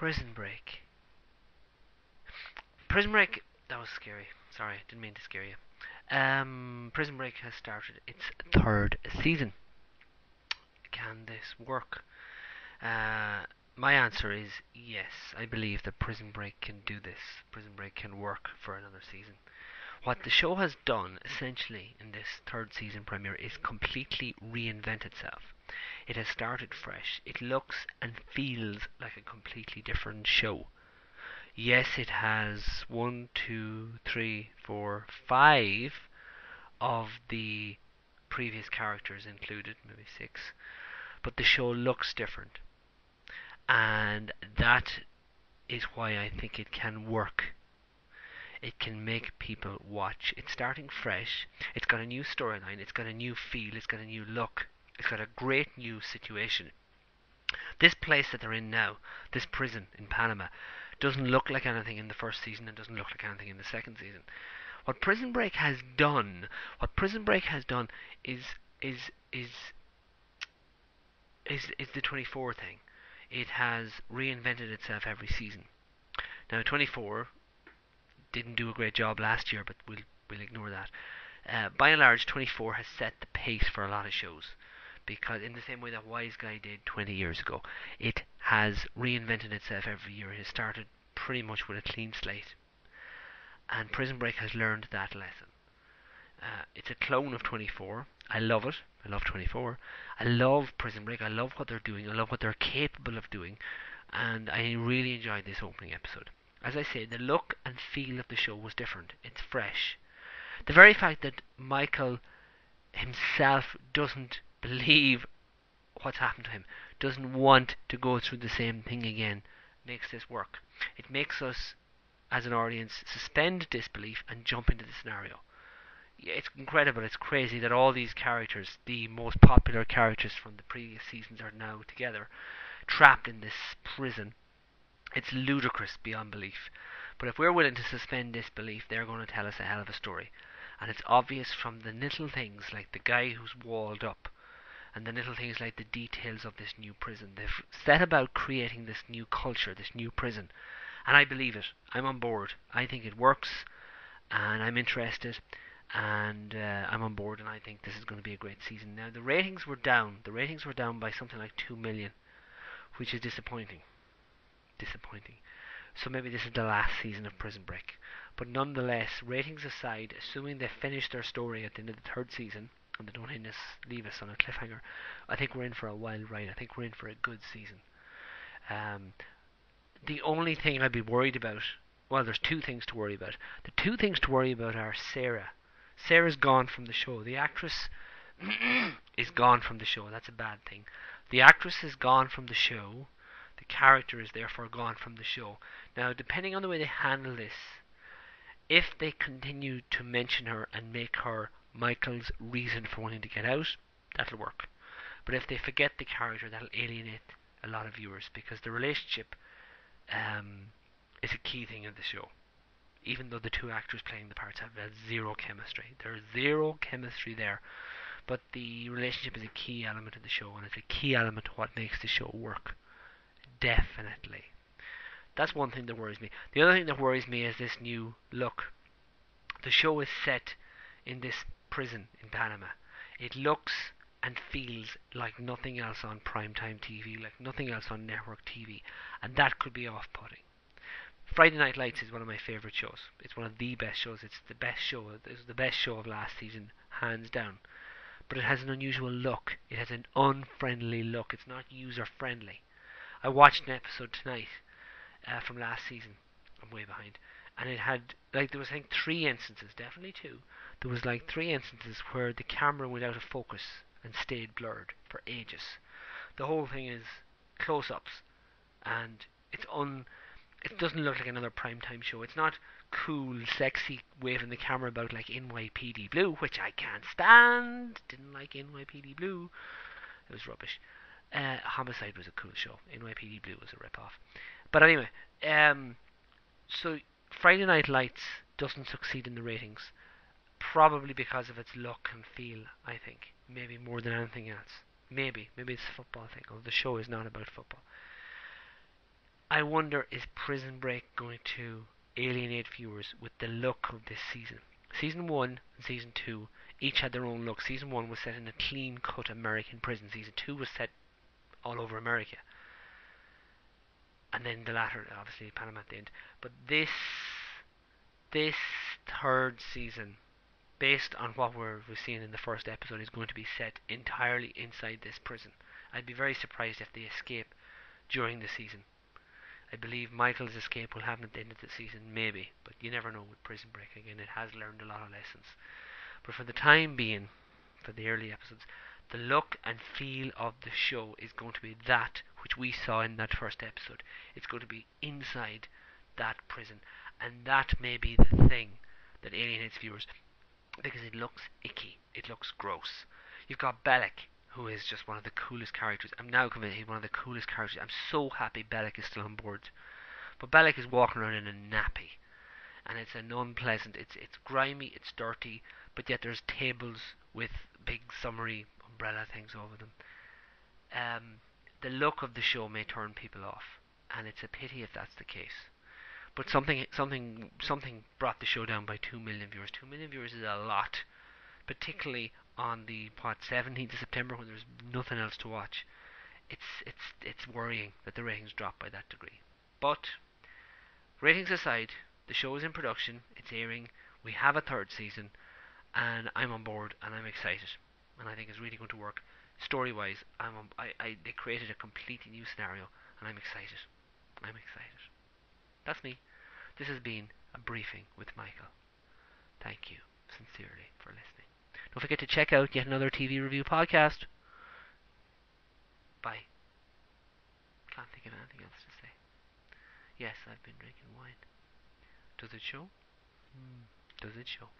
Prison Break. Prison Break. That was scary. Sorry, didn't mean to scare you. Prison Break has started its third season. Can this work? My answer is yes. I believe that Prison Break can do this. Prison Break can work for another season. What the show has done, essentially, in this third season premiere is completely reinvent itself. It has started fresh. It looks and feels like a completely different show. Yes, it has one, two, three, four, five of the previous characters included, maybe six, but the show looks different. And that is why I think it can work. It can make people watch. It's starting fresh. It's got a new storyline. It's got a new feel. It's got a new look. It's got a great new situation. This place that they're in now, this prison in Panama, doesn't look like anything in the first season and doesn't look like anything in the second season. What Prison Break has done, what Prison Break has done is is is is the 24 thing. It has reinvented itself every season. Now 24 didn't do a great job last year, but we'll ignore that. By and large, 24 has set the pace for a lot of shows because in the same way that Wise Guy did 20 years ago, it has reinvented itself every year. It has started pretty much with a clean slate, and Prison Break has learned that lesson. It's a clone of 24. I love it. I love 24. I love Prison Break. I love what they're doing. I love what they're capable of doing, and I really enjoyed this opening episode. As I say, the look and feel of the show was different. It's fresh. The very fact that Michael himself doesn't believe what's happened to him, doesn't want to go through the same thing again, makes this work. It makes us, as an audience, suspend disbelief and jump into the scenario. It's incredible, it's crazy that all these characters, the most popular characters from the previous seasons, are now together, trapped in this prison. It's ludicrous beyond belief. But if we're willing to suspend disbelief, they're going to tell us a hell of a story. And it's obvious from the little things like the guy who's walled up, and the little things like the details of this new prison. They've set about creating this new culture, this new prison. And I believe it. I'm on board. I think it works, and I'm interested, and I'm on board, and I think this is going to be a great season. Now, the ratings were down. The ratings were down by something like 2 million, which is disappointing. Disappointing. So maybe this is the last season of Prison Break. But nonetheless, ratings aside, assuming they finish their story at the end of the third season, and they don't leave us on a cliffhanger, I think we're in for a wild ride. I think we're in for a good season. The only thing I'd be worried about, well, there's two things to worry about. The two things to worry about are Sarah. Sarah's gone from the show. The actress is gone from the show. That's a bad thing. The actress is gone from the show. The character is therefore gone from the show. Now, depending on the way they handle this, if they continue to mention her and make her Michael's reason for wanting to get out, that'll work. But if they forget the character, that'll alienate a lot of viewers because the relationship is a key thing in the show. Even though the two actors playing the parts have zero chemistry. There's zero chemistry there. But the relationship is a key element of the show, and it's a key element to what makes the show work. Definitely. That's one thing that worries me. The other thing that worries me is this new look. The show is set in this prison in Panama. It looks and feels like nothing else on primetime TV, like nothing else on network TV, and that could be off-putting. Friday Night Lights is one of my favourite shows. It's one of the best shows. It's the best show. It's the best show of last season, hands down. But it has an unusual look. It has an unfriendly look. It's not user-friendly. I watched an episode tonight from last season. I'm way behind. And it had, like, there was, I think, 3 instances, definitely 2. There was, like, 3 instances where the camera went out of focus and stayed blurred for ages. The whole thing is close-ups. And it doesn't look like another primetime show. It's not cool, sexy, waving the camera about like NYPD Blue, which I can't stand. Didn't like NYPD Blue. It was rubbish. Homicide was a cool show. NYPD Blue was a rip-off. But anyway, so Friday Night Lights doesn't succeed in the ratings, probably because of its look and feel, I think. Maybe more than anything else. Maybe it's a football thing, although the show is not about football. I wonder, is Prison Break going to alienate viewers with the look of this season? Season 1 and Season 2 each had their own look. Season 1 was set in a clean-cut American prison. Season 2 was set all over America. And then the latter, obviously, Panama at the end. But this third season, based on what we've seen in the first episode, is going to be set entirely inside this prison. I'd be very surprised if they escape during the season. I believe Michael's escape will happen at the end of the season, maybe, but you never know with Prison Break. Again, it has learned a lot of lessons. But for the time being, for the early episodes, the look and feel of the show is going to be that which we saw in that first episode. It's going to be inside that prison, and that may be the thing that alienates viewers, because it looks icky, it looks gross. You've got Bellic, who is just one of the coolest characters. I'm now convinced he's one of the coolest characters. I'm so happy Bellic is still on board. But Bellic is walking around in a nappy, and it's an unpleasant. It's grimy, it's dirty, but yet there's tables with big summery umbrella things over them. The look of the show may turn people off, and it's a pity if that's the case. But something brought the show down by 2 million viewers. 2 million viewers is a lot, particularly on the 17th of September when there's nothing else to watch. It's worrying that the ratings drop by that degree. But ratings aside, the show is in production. It's airing. We have a third season, and I'm on board, and I'm excited, and I think it's really going to work. Story-wise, they created a completely new scenario, and I'm excited. I'm excited. That's me. This has been a briefing with Michael. Thank you sincerely for listening. Don't forget to check out yet another TV review podcast. Bye. Can't think of anything else to say. Yes, I've been drinking wine. Does it show? Does it show?